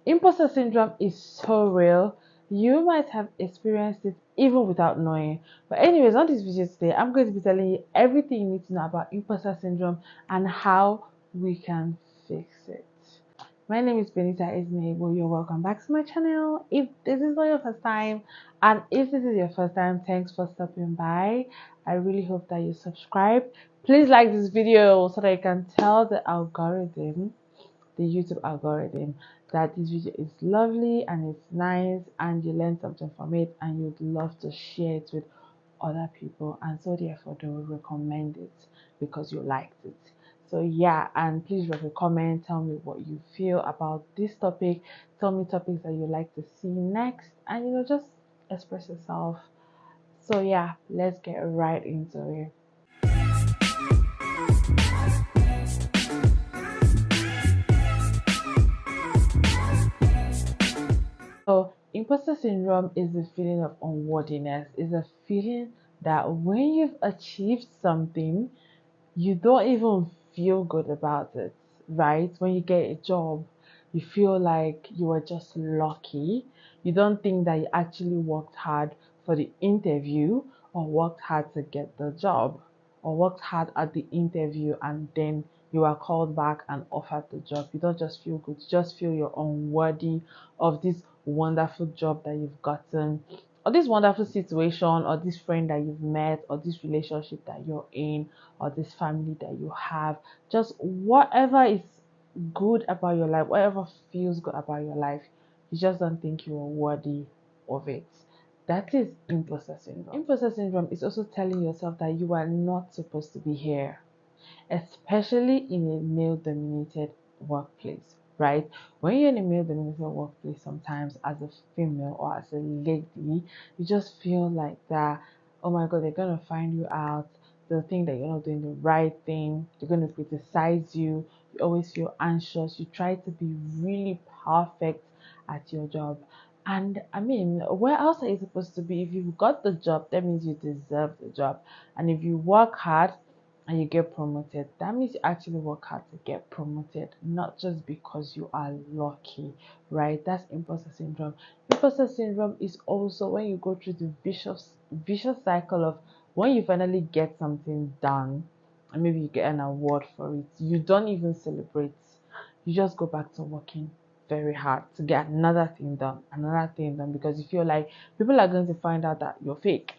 Imposter syndrome is so real. You might have experienced it even without knowing. But anyways, on this video today, I'm going to be telling you everything you need to know about imposter syndrome and how we can fix it. My name is Benita Ezinebo. You're welcome back to my channel. If this is not your first time, and if this is your first time, thanks for stopping by. I really hope that you subscribe. Please like this video so that you can tell the algorithm, the YouTube algorithm, that this video is lovely and it's nice and you learn something from it and you'd love to share it with other people, and so therefore they will recommend it because you liked it. So yeah, and please drop a comment, tell me what you feel about this topic, tell me topics that you like to see next, and just express yourself. So yeah, let's get right into it. So, imposter syndrome is the feeling of unworthiness. It's a feeling that when you've achieved something, you don't even feel good about it, right? When you get a job, you feel like you were just lucky. You don't think that you actually worked hard for the interview or worked hard to get the job or worked hard at the interview and then you are called back and offered the job. You don't just feel good, you just feel you're unworthy of this wonderful job that you've gotten, or this wonderful situation, or this friend that you've met, or this relationship that you're in, or this family that you have. Just whatever is good about your life, whatever feels good about your life, you just don't think you are worthy of it. That is imposter syndrome. Imposter syndrome is also telling yourself that you are not supposed to be here, especially in a male dominated workplace, right? When you're in a male dominated workplace, sometimes as a female or as a lady, you just feel like that, oh my god, they're gonna find you out, they'll think that you're not doing the right thing, they're gonna criticize you, you always feel anxious, you try to be really perfect at your job. And I mean, where else are you supposed to be? If you've got the job, that means you deserve the job. And if you work hard and you get promoted, that means you actually work hard to get promoted, not just because you are lucky, right? That's imposter syndrome. Imposter syndrome is also when you go through the vicious cycle of when you finally get something done and maybe you get an award for it, you don't even celebrate. You just go back to working very hard to get another thing done, because you feel like people are going to find out that you're fake,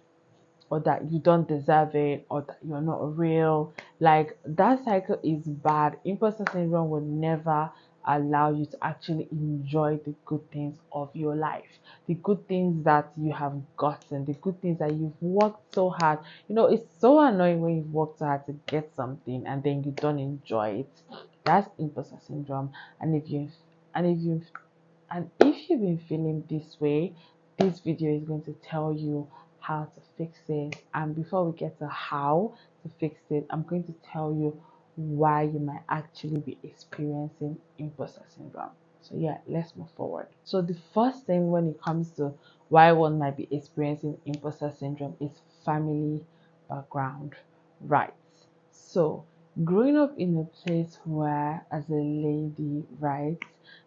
or that you don't deserve it, or that you're not real. Like, that cycle is bad. Imposter syndrome will never allow you to actually enjoy the good things of your life, the good things that you have gotten, the good things that you've worked so hard. It's so annoying when you've worked so hard to get something and then you don't enjoy it. That's imposter syndrome. And if you've been feeling this way, this video is going to tell you how to fix it. And before we get to how to fix it, I'm going to tell you why you might actually be experiencing imposter syndrome. So yeah, let's move forward. So the first thing when it comes to why one might be experiencing imposter syndrome is family background, right? So growing up in a place where, as a lady, right,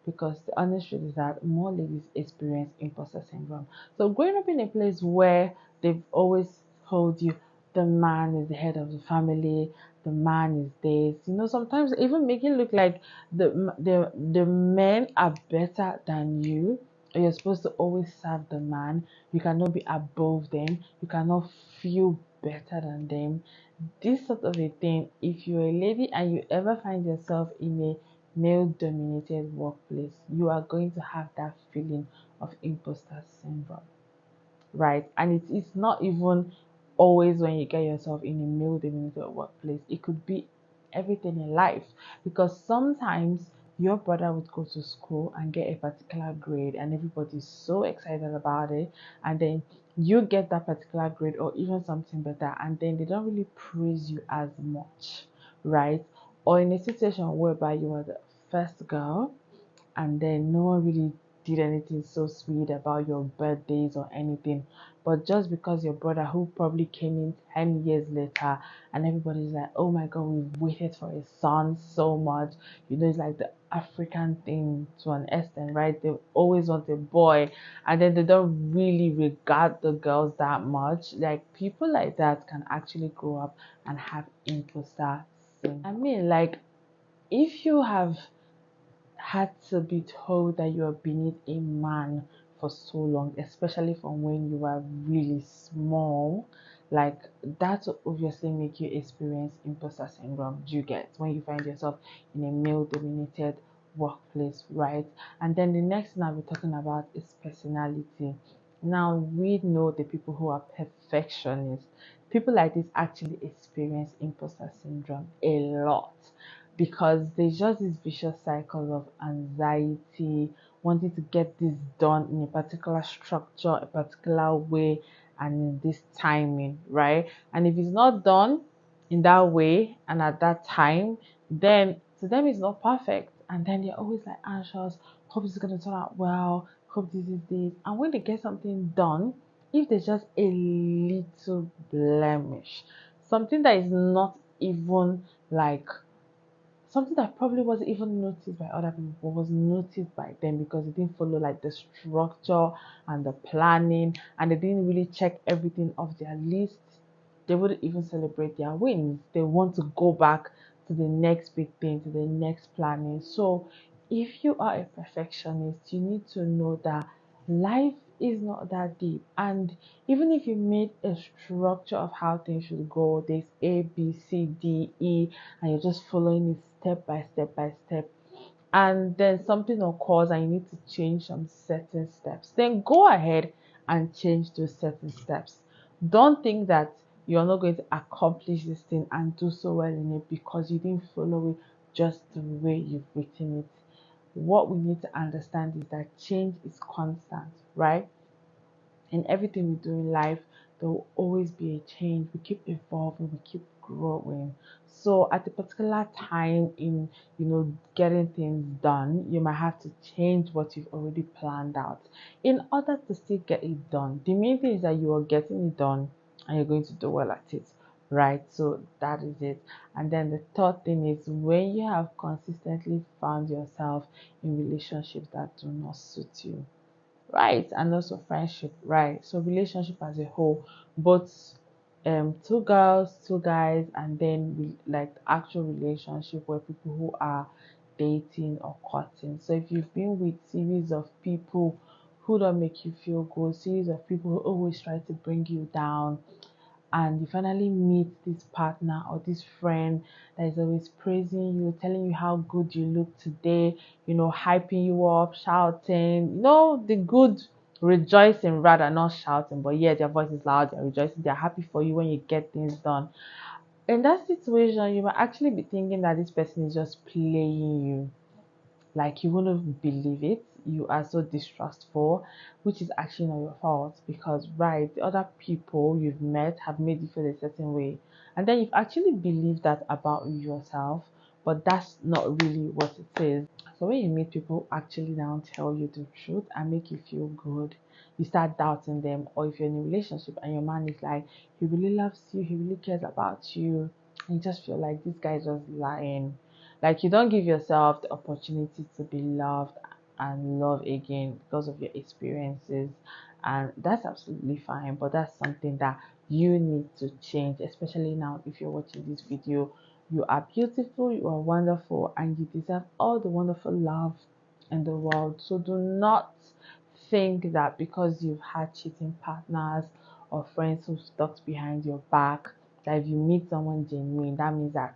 because the honest truth is that more ladies experience imposter syndrome. So growing up in a place where they've always told you the man is the head of the family, the man is this, sometimes even make it look like the men are better than you. You're supposed to always serve the man. You cannot be above them. You cannot feel better than them. This sort of a thing, if you're a lady and you ever find yourself in a male dominated workplace, you are going to have that feeling of imposter syndrome, right? And it is not even always when you get yourself in a male dominated workplace. It could be everything in life, because sometimes your brother would go to school and get a particular grade and everybody's so excited about it, and then you get that particular grade or even something better, and then they don't really praise you as much, right? Or in a situation whereby you are the first girl and then no one really did anything so sweet about your birthdays or anything, But just because your brother, who probably came in 10 years later, and everybody's like, oh my God, we've waited for a son so much. You know, it's like the African thing to an extent, right? They always want a boy, and then they don't really regard the girls that much. Like, people like that can actually grow up and have imposter syndrome. I mean, like, if you have had to be told that you are beneath a man for so long, especially from when you were really small, like, that will obviously make you experience imposter syndrome. Do you get, when you find yourself in a male dominated workplace, right? And then the next thing I'll be talking about is personality. Now, we know the people who are perfectionists. People like this actually experience imposter syndrome a lot, because there's just this vicious cycle of anxiety, wanting to get this done in a particular structure, a particular way, and in this timing, right? And if it's not done in that way and at that time, then to them it's not perfect. And then they're always like anxious, hope it's gonna turn out well, hope this is this. And when they get something done, if there's just a little blemish, something that is not even like something that probably wasn't even noticed by other people but was noticed by them, because they didn't follow like the structure and the planning, and they didn't really check everything off their list, they wouldn't even celebrate their wins. They want to go back to the next big thing, to the next planning. So if you are a perfectionist, you need to know that life is not that deep. And even if you made a structure of how things should go, there's A, B, C, D, E, and you're just following it step by step by step, and then something occurs and you need to change some certain steps, then go ahead and change those certain steps. Don't think that you're not going to accomplish this thing and do so well in it because you didn't follow it just the way you've written it. What we need to understand is that change is constant, right? In everything we do in life, there will always be a change. We keep evolving, we keep growing. So at a particular time in, getting things done, you might have to change what you've already planned out in order to still get it done. The main thing is that you are getting it done and you're going to do well at it, right? So that is it. And then the third thing is, when you have consistently found yourself in relationships that do not suit you, right? And also friendship, right? So relationship as a whole, both two girls, two guys, and then like actual relationship where people who are dating or courting. So if you've been with series of people who don't make you feel good, series of people who always try to bring you down, and you finally meet this partner or this friend that is always praising you, telling you how good you look today, hyping you up, shouting, the good rejoicing, rather not shouting, but yeah, their voice is loud, they're rejoicing, they're happy for you when you get things done. In that situation, you might actually be thinking that this person is just playing you, like you wouldn't believe it. You are so distrustful, which is actually not your fault, because right, the other people you've met have made you feel a certain way, and then you've actually believed that about yourself, but that's not really what it is. So when you meet people who actually now tell you the truth and make you feel good, you start doubting them. Or if you're in a relationship and your man is like, he really loves you, he really cares about you, and you just feel like this guy is just lying. Like, you don't give yourself the opportunity to be loved and love again because of your experiences. And that's absolutely fine, but that's something that you need to change, especially now if you're watching this video. You are beautiful, you are wonderful, and you deserve all the wonderful love in the world. So do not think that because you've had cheating partners or friends who've talked behind your back, that if you meet someone genuine, that means that,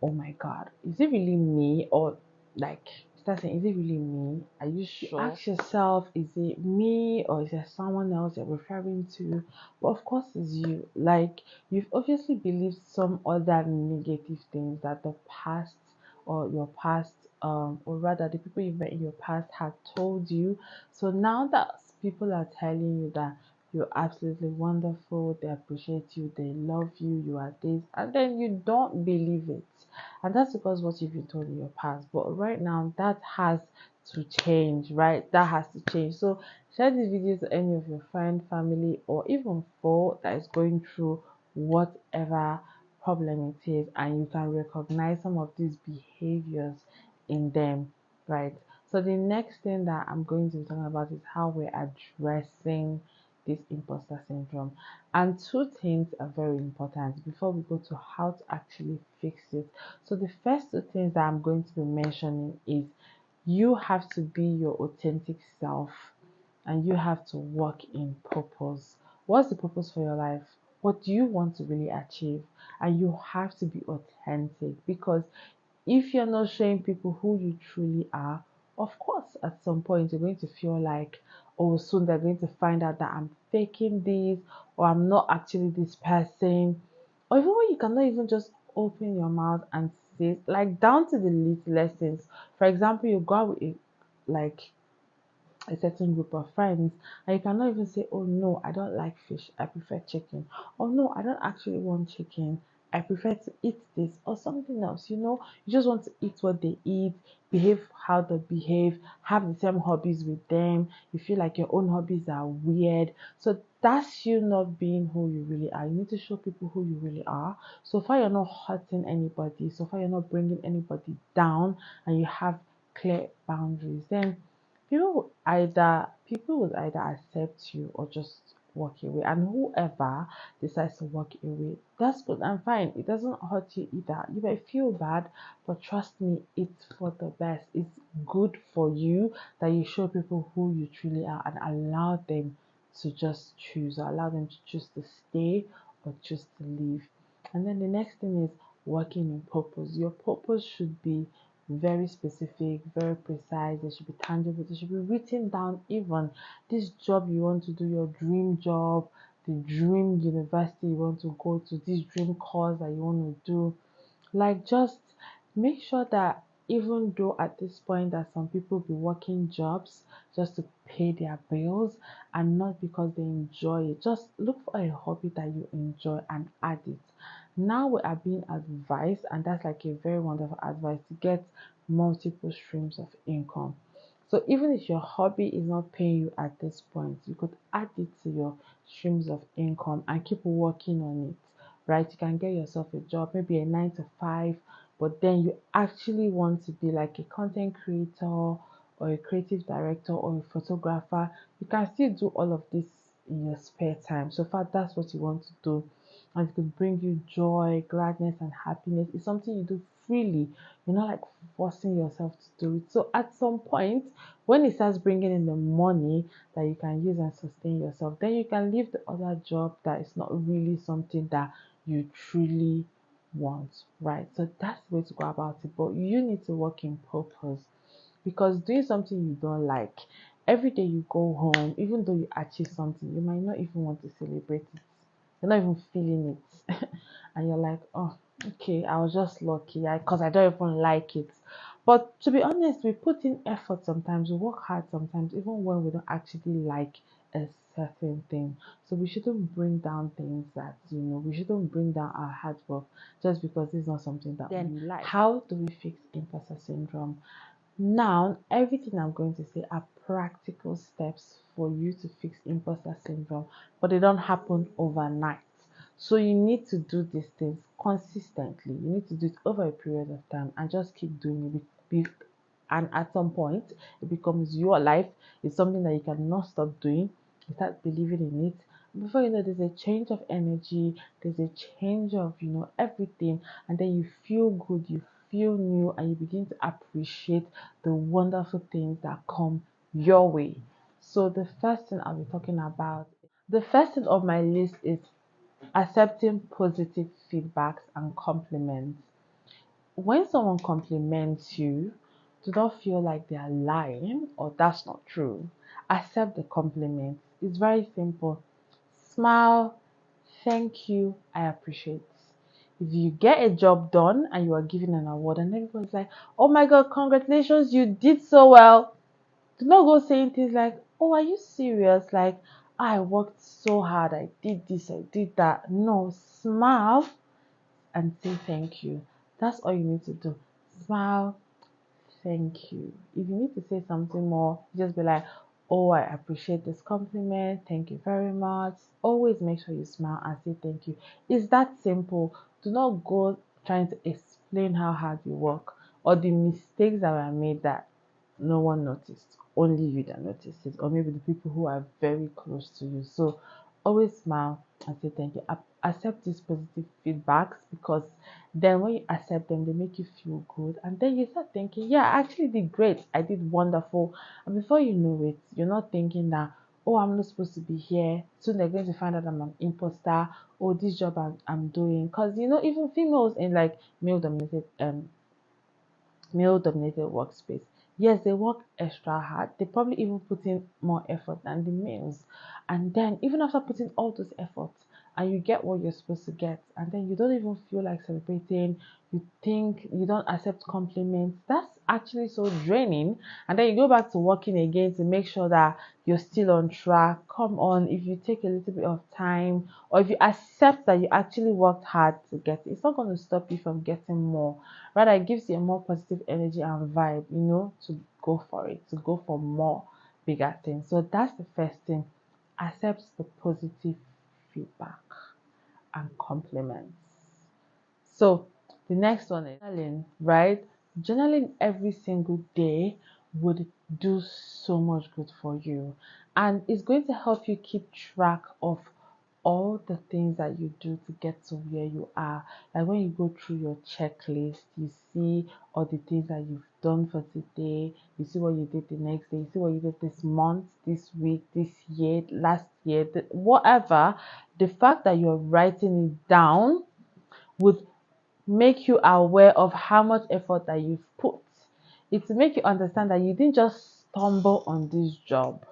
oh my God, is it really me? Or like, start saying, is it really me? Are you sure? Ask yourself, is it me or is there someone else you're referring to? But of course it's you. Like, you've obviously believed some other negative things that the past, or your past, or rather the people you met in your past had told you. So now that people are telling you that you're absolutely wonderful, they appreciate you, they love you, you are this, and then you don't believe it. And that's because what you've been told in your past. But right now, that has to change, right? That has to change. So share this video to any of your friend, family, or even foe that is going through whatever problem it is, and you can recognize some of these behaviors in them, right? So the next thing that I'm going to be talking about is how we're addressing this imposter syndrome. And two things are very important before we go to how to actually fix it. So the first two things that I'm going to be mentioning is you have to be your authentic self, and you have to work in purpose. What's the purpose for your life? What do you want to really achieve? And you have to be authentic, because if you're not showing people who you truly are, of course, at some point you're going to feel like, oh, soon they're going to find out that I'm faking this, or I'm not actually this person. Or even when you cannot even just open your mouth and say, like, down to the littlest things. For example, you go out with like a certain group of friends, and you cannot even say, oh no, I don't like fish, I prefer chicken, or no, I don't actually want chicken, I prefer to eat this or something else. You just want to eat what they eat, behave how they behave, have the same hobbies with them. You feel like your own hobbies are weird. So that's you not being who you really are. You need to show people who you really are. So far you're not hurting anybody, so far you're not bringing anybody down, and you have clear boundaries, then people would either accept you or just walk away. And whoever decides to walk away, that's good and fine. It doesn't hurt you either. You might feel bad, but trust me, it's for the best. It's good for you that you show people who you truly are, and allow them to just choose, or allow them to choose to stay or choose to leave. And then the next thing is working in purpose. Your purpose should be very specific, very precise. It should be tangible. It should be written down. Even this job you want to do, your dream job, the dream university you want to go to, this dream course that you want to do. Like, just make sure that, even though at this point that some people be working jobs just to pay their bills and not because they enjoy it, just look for a hobby that you enjoy and add it. Now we are being advised, and that's like a very wonderful advice, to get multiple streams of income. So even if your hobby is not paying you at this point, you could add it to your streams of income and keep working on it, right? You can get yourself a job, maybe a 9 to 5, but then you actually want to be like a content creator or a creative director or a photographer. You can still do all of this in your spare time. So far, that's what you want to do, and it could bring you joy, gladness, and happiness. It's something you do freely. You're not like forcing yourself to do it. So at some point, when it starts bringing in the money that you can use and sustain yourself, then you can leave the other job that is not really something that you truly want, right? So that's the way to go about it. But you need to work in purpose, because doing something you don't like, every day you go home, even though you achieve something, you might not even want to celebrate it. You're not even feeling it. And you're like, oh, okay, I was just lucky, because I don't even like it. But to be honest, we put in effort sometimes, we work hard sometimes, even when we don't actually like a certain thing. So we shouldn't bring down things that, we shouldn't bring down our hard work just because it's not something that we like. How do we fix imposter syndrome? Now, everything I'm going to say are practical steps for you to fix imposter syndrome, but they don't happen overnight. So you need to do these things consistently. You need to do it over a period of time and just keep doing it. And at some point, it becomes your life. It's something that you cannot stop doing. You start believing in it. Before you know, there's a change of energy, there's a change of, everything, and then you feel good, you feel new, and you begin to appreciate the wonderful things that come your way. So the first thing I'll be talking about, the first thing on my list is accepting positive feedbacks and compliments. When someone compliments you, do not feel like they are lying or that's not true. Accept the compliment. It's very simple. Smile, thank you, I appreciate. If you get a job done and you are given an award and everyone's like, oh my god, congratulations, you did so well. Do not go saying things like, oh, are you serious? Like, I worked so hard, I did this, I did that. No, smile and say thank you. That's all you need to do. Smile, thank you. If you need to say something more, just be like, oh, I appreciate this compliment. Thank you very much. Always make sure you smile and say thank you. It's that simple. Do not go trying to explain how hard you work or the mistakes that were made that no one noticed. Only you that noticed it, or maybe the people who are very close to you. So always smile and say thank you. Accept these positive feedbacks, because then when you accept them, they make you feel good, and then you start thinking, yeah, I actually did great, I did wonderful. And before you know it, you're not thinking that, oh, I'm not supposed to be here, soon they're going to find out I'm an imposter, or this job I'm doing. Because even females in like male dominated workspace, yes, they work extra hard, they probably even put in more effort than the males. And then even after putting all those efforts, and you get what you're supposed to get, and then you don't even feel like celebrating, you think you don't accept compliments, that's actually so draining. And then you go back to working again to make sure that you're still on track. Come on, if you take a little bit of time, or if you accept that you actually worked hard to get it, it's not going to stop you from getting more. Rather, it gives you a more positive energy and vibe, to go for it, to go for more bigger things. So that's the first thing. Accept the positive feedback and compliments. So the next one is journaling, right? Journaling every single day would do so much good for you, and it's going to help you keep track of all the things that you do to get to where you are. Like when you go through your checklist, you see all the things that you've done for today, you see what you did the next day, you see what you did this month, this week, this year, last year, whatever. The fact that you're writing it down would make you aware of how much effort that you've put. It will make you understand that you didn't just stumble on this job.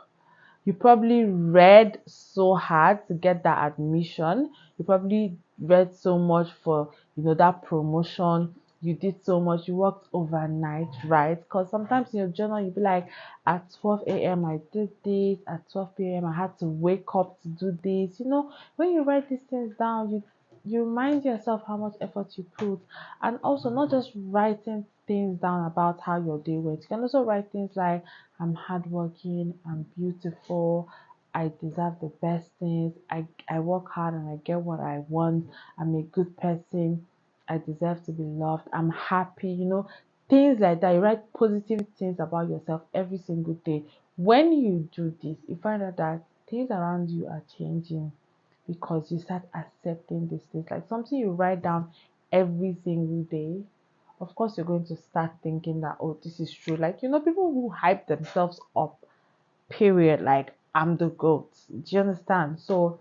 You probably read so hard to get that admission. You probably read so much for that promotion. You did so much. You worked overnight, right? Because sometimes in your journal you'll be like, at 12 a.m. I did this. At 12 p.m. I had to wake up to do this. When you write these things down, you remind yourself how much effort you put. And also, not just writing things down about how your day went. You can also write things like, I'm hardworking, I'm beautiful, I deserve the best things, I work hard and I get what I want, I'm a good person, I deserve to be loved, I'm happy, things like that. You write positive things about yourself every single day. When you do this, you find out that things around you are changing, because you start accepting these things. Like something you write down every single day, of course you're going to start thinking that, oh, this is true. Like people who hype themselves up, period, like, I'm the goat. Do you understand? So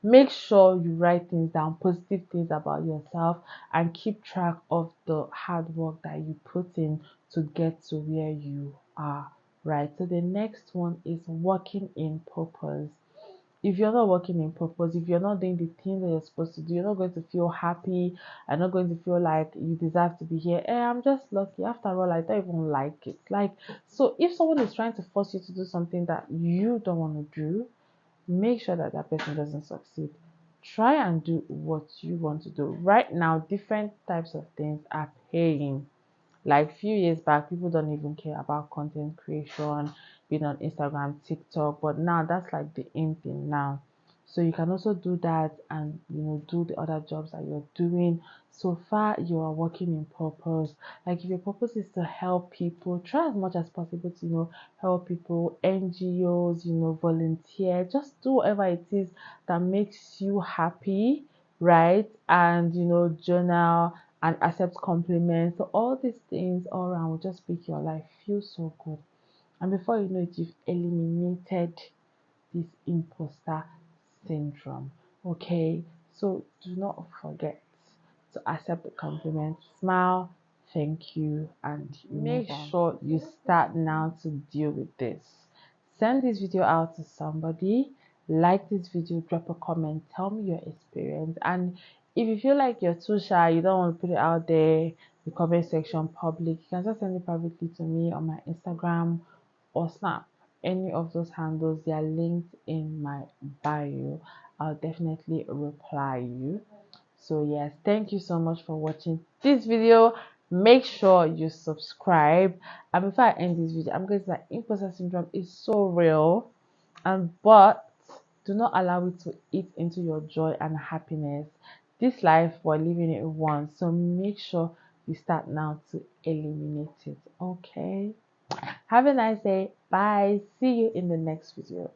make sure you write things down, positive things about yourself, and keep track of the hard work that you put in to get to where you are, right? So the next one is working in purpose. If you're not working in purpose, if you're not doing the things that you're supposed to do, you're not going to feel happy. You're not going to feel like you deserve to be here. I'm just lucky. After all, I don't even like it. Like, so if someone is trying to force you to do something that you don't want to do, make sure that that person doesn't succeed. Try and do what you want to do. Right now, different types of things are paying. Like few years back, people don't even care about content creation, being on Instagram, TikTok, but now that's like the in thing now. So you can also do that, and do the other jobs that you're doing. So far you are working in purpose. Like if your purpose is to help people, try as much as possible to help people, NGOs, volunteer, just do whatever it is that makes you happy, right? And journal and accept compliments. So all these things all around will just make your life feel so good. And before you know it, you've eliminated this imposter syndrome. Okay, so do not forget to accept the compliment, smile, thank you, and make sure you start now to deal with this. Send this video out to somebody, like this video, drop a comment, tell me your experience. And if you feel like you're too shy, you don't want to put it out there, the comment section public, you can just send it privately to me on my Instagram or Snap. Any of those handles, they are linked in my bio. I'll definitely reply you. So yes, thank you so much for watching this video. make sure you subscribe. And before I end this video, I'm going to say that imposter syndrome is so real, and but do not allow it to eat into your joy and happiness. This life, we're living it once, so make sure you start now to eliminate it. Okay, have a nice day. Bye. See you in the next video.